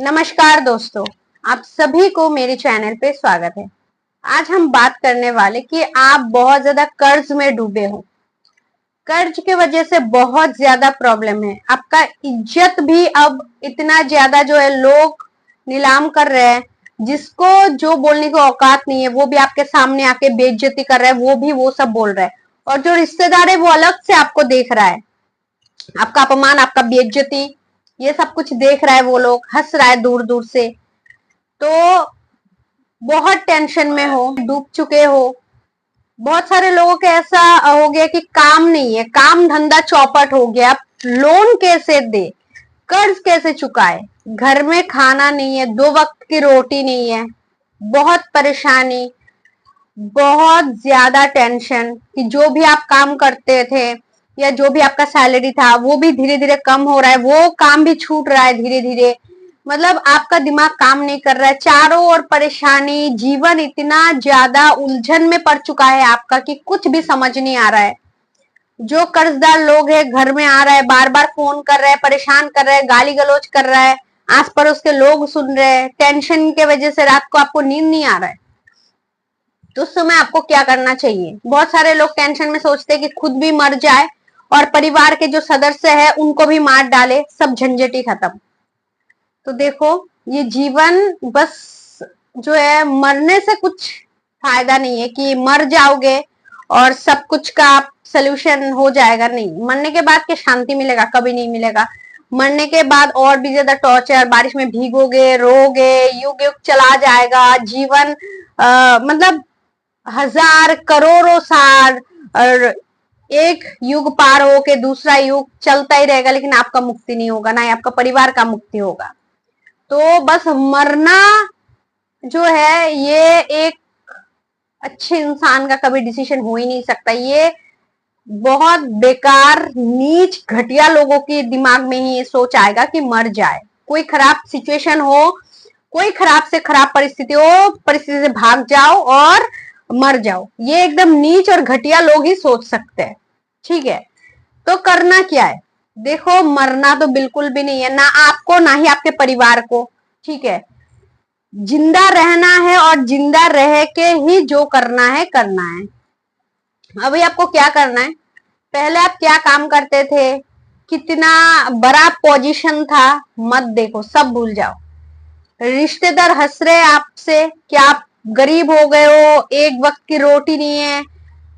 नमस्कार दोस्तों, आप सभी को मेरे चैनल पे स्वागत है। आज हम बात करने वाले कि आप बहुत ज्यादा कर्ज में डूबे हो। कर्ज की वजह से बहुत ज्यादा प्रॉब्लम है। आपका इज्जत भी अब इतना ज्यादा जो है लोग नीलाम कर रहे हैं। जिसको जो बोलने की औकात नहीं है वो भी आपके सामने आके बेइज्जती कर रहा है, वो सब बोल रहा है। और जो रिश्तेदार है वो अलग से आपको देख रहा है, आपका अपमान, आपका बेइज्जती, ये सब कुछ देख रहा है। वो लोग हंस रहा है दूर दूर से। तो बहुत टेंशन में हो, डूब चुके हो। बहुत सारे लोगों के ऐसा हो गया कि काम नहीं है, काम धंधा चौपट हो गया। लोन कैसे दे, कर्ज कैसे चुकाए, घर में खाना नहीं है, 2 वक्त की रोटी नहीं है। बहुत परेशानी, बहुत ज्यादा टेंशन कि जो भी आप काम करते थे या जो भी आपका सैलरी था वो भी धीरे धीरे कम हो रहा है, वो काम भी छूट रहा है धीरे धीरे। मतलब आपका दिमाग काम नहीं कर रहा है, चारों ओर परेशानी, जीवन इतना ज्यादा उलझन में पड़ चुका है आपका कि कुछ भी समझ नहीं आ रहा है। जो कर्जदार लोग है घर में आ रहा है, बार बार फोन कर रहा है, परेशान कर रहा है, गाली गलौज कर रहा है, आस पड़ोस के लोग सुन रहे हैं। टेंशन के वजह से रात को आपको नींद नहीं आ रहा है। तो उस समय आपको क्या करना चाहिए? बहुत सारे लोग टेंशन में सोचते हैं कि खुद भी मर जाए और परिवार के जो सदस्य है उनको भी मार डाले, सब झंझट ही खत्म। तो देखो, ये जीवन बस जो है, मरने से कुछ फायदा नहीं है कि मर जाओगे और सब कुछ का सोल्यूशन हो जाएगा। नहीं, मरने के बाद के शांति मिलेगा? कभी नहीं मिलेगा। मरने के बाद और भी ज्यादा टॉर्चर, बारिश में भीगोगे, रोगे, युग युग चला जाएगा जीवन। मतलब हजार करोड़ों साल, और एक युग पार हो के दूसरा युग चलता ही रहेगा, लेकिन आपका मुक्ति नहीं होगा, ना ही आपका परिवार का मुक्ति होगा। तो बस मरना जो है ये एक अच्छे इंसान का कभी डिसीजन हो ही नहीं सकता। ये बहुत बेकार, नीच, घटिया लोगों के दिमाग में ही ये सोच आएगा कि मर जाए। कोई खराब सिचुएशन हो, कोई खराब से खराब परिस्थिति हो, परिस्थिति से भाग जाओ और मर जाओ। ये एकदम नीच और घटिया लोग ही सोच सकते हैं। ठीक है, तो करना क्या है? देखो, मरना तो बिल्कुल भी नहीं है, ना आपको ना ही आपके परिवार को। ठीक है, जिंदा रहना है और जिंदा रह के ही जो करना है करना है। अभी आपको क्या करना है? पहले आप क्या काम करते थे, कितना बड़ा पोजीशन था, मत देखो, सब भूल जाओ। रिश्तेदार हंस रहे आपसे कि आप गरीब हो गए हो, एक वक्त की रोटी नहीं है।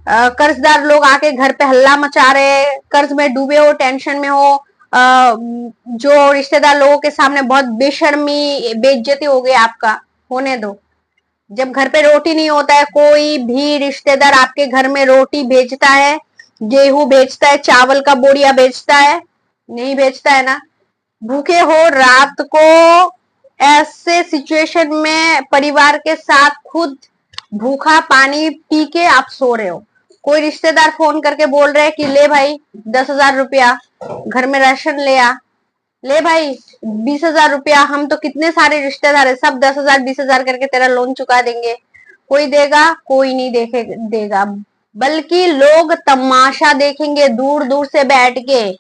कर्जदार लोग आके घर पे हल्ला मचा रहे, कर्ज में डूबे हो, टेंशन में हो। जो रिश्तेदार लोगों के सामने बहुत बेशर्मी, बेइज्जती हो गई आपका। होने दो। जब घर पे रोटी नहीं होता है, कोई भी रिश्तेदार आपके घर में रोटी बेचता है, गेहूं बेचता है, चावल का बोरिया बेचता है? नहीं बेचता है ना। भूखे हो रात को, ऐसे सिचुएशन में परिवार के साथ खुद भूखा पानी पी के आप सो रहे हो। कोई रिश्तेदार फोन करके बोल रहे हैं कि ले भाई 10,000 रुपया, घर में राशन ले आ। ले भाई 20,000 रुपया, हम तो कितने सारे रिश्तेदार है, सब 10,000 20,000 करके तेरा लोन चुका देंगे। कोई देगा? कोई नहीं देगा। बल्कि लोग तमाशा देखेंगे दूर दूर से बैठ के,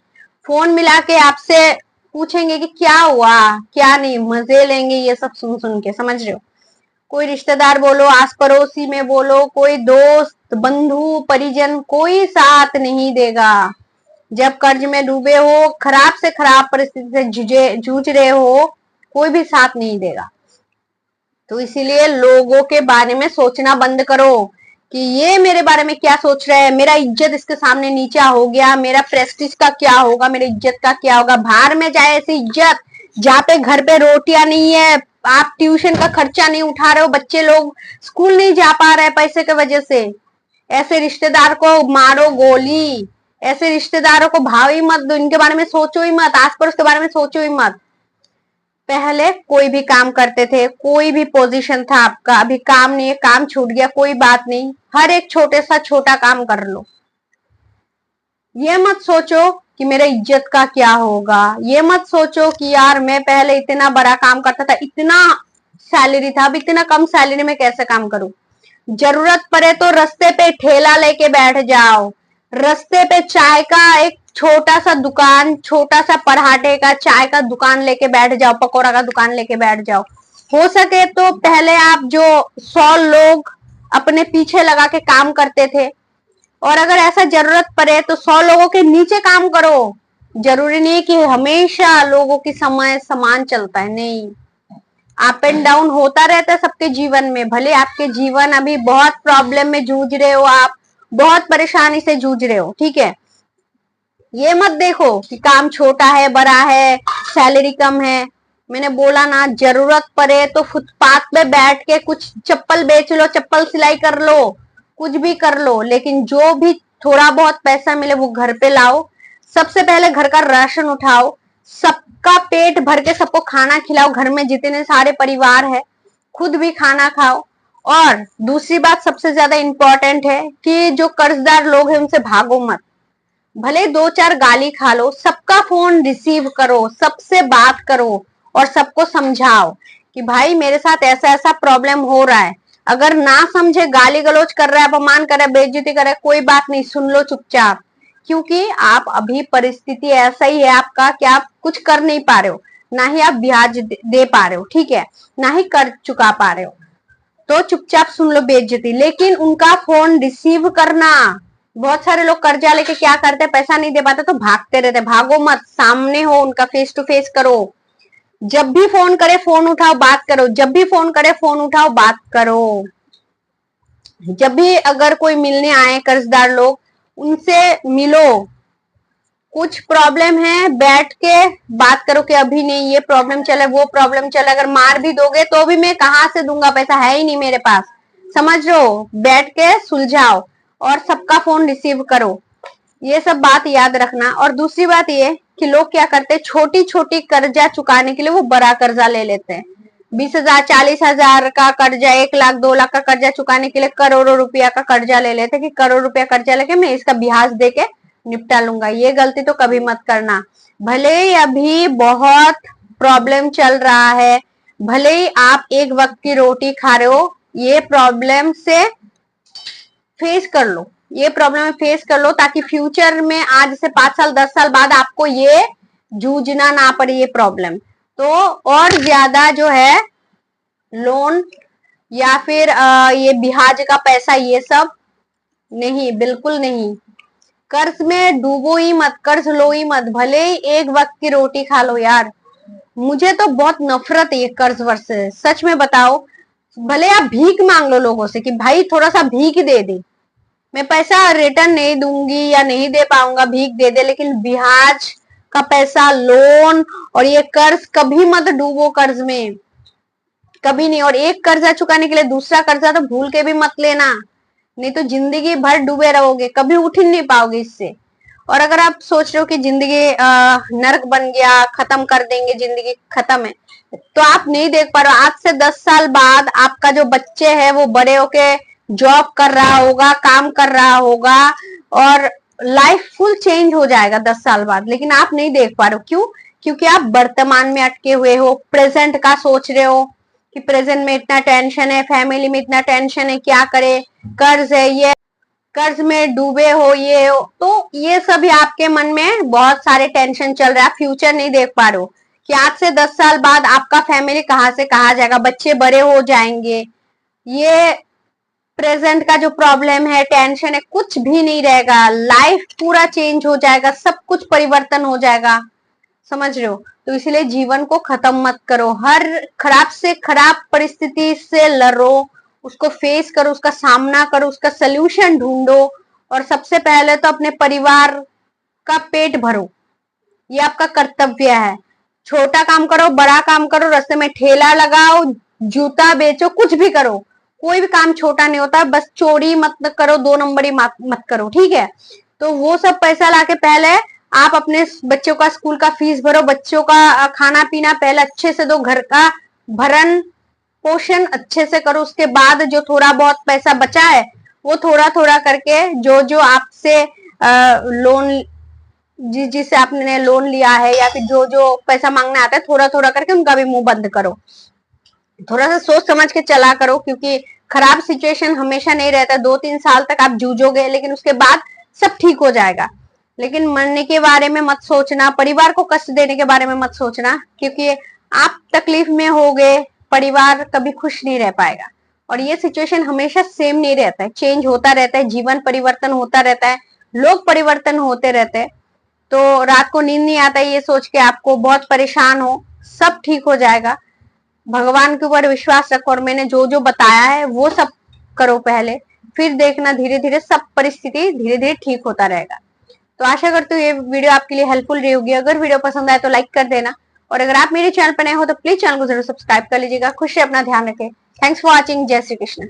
फोन मिला के आपसे पूछेंगे कि क्या हुआ क्या नहीं, मजे लेंगे ये सब सुन सुन के। समझ रहे हो? कोई रिश्तेदार बोलो, आस पड़ोसी में बोलो, कोई दोस्त, बंधु, परिजन, कोई साथ नहीं देगा। जब कर्ज में डूबे हो, खराब से खराब परिस्थिति से जूझ रहे हो, कोई भी साथ नहीं देगा। तो इसीलिए लोगों के बारे में सोचना बंद करो कि ये मेरे बारे में क्या सोच रहा है, मेरा इज्जत इसके सामने नीचा हो गया, मेरा प्रेस्टीज का क्या होगा, मेरी इज्जत का क्या होगा। बाहर में जाए ऐसी इज्जत जहाँ पे घर पे रोटियां नहीं है, आप ट्यूशन का खर्चा नहीं उठा रहे हो, बच्चे लोग स्कूल नहीं जा पा रहे पैसे की वजह से। ऐसे रिश्तेदार को मारो गोली। ऐसे रिश्तेदारों को भाव ही मत दो, इनके बारे में सोचो ही मत, आस पड़ोस के बारे में सोचो ही मत। पहले कोई भी काम करते थे, कोई भी पोजीशन था आपका, अभी काम नहीं है, काम छूट गया, कोई बात नहीं, हर एक छोटे सा छोटा काम कर लो। ये मत सोचो कि मेरे इज्जत का क्या होगा। ये मत सोचो कि यार मैं पहले इतना बड़ा काम करता था, इतना सैलरी था, अब इतना कम सैलरी में कैसे काम करूं। जरूरत पड़े तो रास्ते पे ठेला लेके बैठ जाओ, रास्ते पे चाय का एक छोटा सा दुकान, छोटा सा पराठे का, चाय का दुकान लेके बैठ जाओ, पकौड़ा का दुकान लेके बैठ जाओ। हो सके तो पहले आप जो 100 लोग अपने पीछे लगा के काम करते थे, और अगर ऐसा जरूरत पड़े तो 100 लोगों के नीचे काम करो। जरूरी नहीं है कि हमेशा लोगों की समय समान चलता है, नहीं, अप एंड डाउन होता रहता है सबके जीवन में। भले आपके जीवन अभी बहुत प्रॉब्लम में जूझ रहे हो, आप बहुत परेशानी से जूझ रहे हो, ठीक है, ये मत देखो कि काम छोटा है, बड़ा है, सैलरी कम है। मैंने बोला ना, जरूरत पड़े तो फुटपाथ पे बैठ के कुछ चप्पल बेच लो, चप्पल सिलाई कर लो, कुछ भी कर लो, लेकिन जो भी थोड़ा बहुत पैसा मिले वो घर पे लाओ। सबसे पहले घर का राशन उठाओ, सबका पेट भर के सबको खाना खिलाओ, घर में जितने सारे परिवार है खुद भी खाना खाओ। और दूसरी बात सबसे ज्यादा इंपॉर्टेंट है कि जो कर्जदार लोग हैं उनसे भागो मत। भले 2-4 गाली खा लो, सबका फोन रिसीव करो, सबसे बात करो और सबको समझाओ कि भाई मेरे साथ ऐसा ऐसा प्रॉब्लम हो रहा है। अगर ना समझे, गाली गलौज कर रहा है, अपमान कर रहा है, बेइज्जती कर रहा है, कोई बात नहीं, सुन लो चुपचाप, क्योंकि आप अभी परिस्थिति ऐसा ही है आपका कि आप कुछ कर नहीं पा रहे हो, ना ही आप ब्याज दे पा रहे हो, ठीक है, ना ही कर चुका पा रहे हो, तो चुपचाप सुन लो बेइज्जती। लेकिन उनका फोन रिसीव करना, बहुत सारे लोग कर्जा लेके क्या करते हैं, पैसा नहीं दे पाते तो भागते रहते। भागो मत, सामने हो उनका, फेस टू फेस करो। जब भी फोन करे फोन उठाओ, बात करो, जब भी फोन करे फोन उठाओ, बात करो। जब भी अगर कोई मिलने आए कर्जदार लोग, उनसे मिलो, कुछ प्रॉब्लम है बैठ के बात करो कि अभी नहीं, ये प्रॉब्लम चले, वो प्रॉब्लम चले। अगर मार भी दोगे तो भी मैं कहां से दूंगा, पैसा है ही नहीं मेरे पास, समझ लो, बैठ के सुलझाओ और सबका फोन रिसीव करो। ये सब बात याद रखना। और दूसरी बात ये कि लोग क्या करते हैं, छोटी छोटी कर्जा चुकाने के लिए वो बड़ा कर्जा ले लेते हैं। 20,000 40,000 का कर्जा, 1 लाख 2 लाख का कर्जा चुकाने के लिए करोड़ों रुपया का कर्जा ले लेते कि करोड़ रुपया कर्जा लेके मैं इसका ब्याज दे के निपटा लूंगा। ये गलती तो कभी मत करना। भले ही अभी बहुत प्रॉब्लम चल रहा है, भले ही आप एक वक्त की रोटी खा रहे हो, ये प्रॉब्लम से फेस कर लो, ये प्रॉब्लम फेस कर लो, ताकि फ्यूचर में, आज से 5 साल 10 साल बाद आपको ये जूझना ना पड़े ये प्रॉब्लम। तो और ज्यादा जो है लोन या फिर ये ब्याज का पैसा, ये सब नहीं, बिल्कुल नहीं। कर्ज में डूबो ही मत, कर्ज लो ही मत, भले ही एक वक्त की रोटी खा लो यार। मुझे तो बहुत नफरत है ये कर्ज वर्ज से, सच में बताओ। भले आप भीख मांग लो लोगों से कि भाई थोड़ा सा भीख दे दे, मैं पैसा रिटर्न नहीं दूंगी या नहीं दे पाऊंगा, भीख दे दे, लेकिन ब्याज का पैसा, लोन और ये कर्ज, कभी मत डूबो कर्ज में, कभी नहीं। और एक कर्जा चुकाने के लिए दूसरा कर्जा तो भूल के भी मत लेना, नहीं तो जिंदगी भर डूबे रहोगे, कभी उठ ही नहीं पाओगे इससे। और अगर आप सोच रहे हो कि जिंदगी नरक बन गया, खत्म कर देंगे, जिंदगी खत्म है, तो आप नहीं देख पा रहे हो। आज से 10 साल बाद आपका जो बच्चे है वो बड़े होके जॉब कर रहा होगा, काम कर रहा होगा, और लाइफ फुल चेंज हो जाएगा 10 साल बाद, लेकिन आप नहीं देख पा रहे हो। क्यों? क्योंकि आप वर्तमान में अटके हुए हो, प्रेजेंट का सोच रहे हो कि प्रेजेंट में इतना टेंशन है, फैमिली में इतना टेंशन है, क्या करे, कर्ज है, ये कर्ज में डूबे हो, ये हो, तो ये सभी आपके मन में बहुत सारे टेंशन चल रहा है। आप फ्यूचर नहीं देख पा रहे हो कि आज से 10 साल बाद आपका फैमिली कहां से कहां जाएगा, बच्चे बड़े हो जाएंगे, ये प्रेजेंट का जो प्रॉब्लम है, टेंशन है, कुछ भी नहीं रहेगा, लाइफ पूरा चेंज हो जाएगा, सब कुछ परिवर्तन हो जाएगा, समझ रहे हो। तो इसलिए जीवन को खत्म मत करो, हर खराब से खराब परिस्थिति से लड़ो, उसको फेस करो, उसका सामना करो, उसका सोल्यूशन ढूंढो, और सबसे पहले तो अपने परिवार का पेट भरो, ये आपका कर्तव्य है। छोटा काम करो, बड़ा काम करो, रास्ते में ठेला लगाओ, जूता बेचो, कुछ भी करो, कोई भी काम छोटा नहीं होता, बस चोरी मत करो, 2 नंबरी मत करो, ठीक है। तो वो सब पैसा लाके पहले आप अपने बच्चों का स्कूल का फीस भरो, बच्चों का खाना पीना पहले अच्छे से दो, घर का भरण पोषण अच्छे से करो, उसके बाद जो थोड़ा बहुत पैसा बचा है वो थोड़ा थोड़ा करके, जो जो आपसे लोन, जिससे आपने लोन लिया है या फिर जो जो पैसा मांगने आता है, थोड़ा थोड़ा करके उनका भी मुंह बंद करो। थोड़ा सा सोच समझ के चला करो, क्योंकि खराब सिचुएशन हमेशा नहीं रहता, 2-3 साल तक आप जूझोगे, लेकिन उसके बाद सब ठीक हो जाएगा। लेकिन मरने के बारे में मत सोचना, परिवार को कष्ट देने के बारे में मत सोचना, क्योंकि आप तकलीफ में हो गए, परिवार कभी खुश नहीं रह पाएगा। और ये सिचुएशन हमेशा सेम नहीं रहता है, चेंज होता रहता है, जीवन परिवर्तन होता रहता है, लोग परिवर्तन होते रहते हैं। तो रात को नींद नहीं आता ये सोच के आपको बहुत परेशान हो, सब ठीक हो जाएगा। भगवान के ऊपर विश्वास रखो और मैंने जो जो बताया है वो सब करो पहले, फिर देखना धीरे धीरे सब परिस्थिति धीरे धीरे ठीक होता रहेगा। तो आशा करती हूँ ये वीडियो आपके लिए हेल्पफुल रही होगी। अगर वीडियो पसंद आए तो लाइक कर देना, और अगर आप मेरे चैनल पर नए हो तो प्लीज चैनल को जरूर सब्सक्राइब कर लीजिएगा। खुश रहे, अपना ध्यान रखें। Thanks for watching. जय श्री कृष्ण।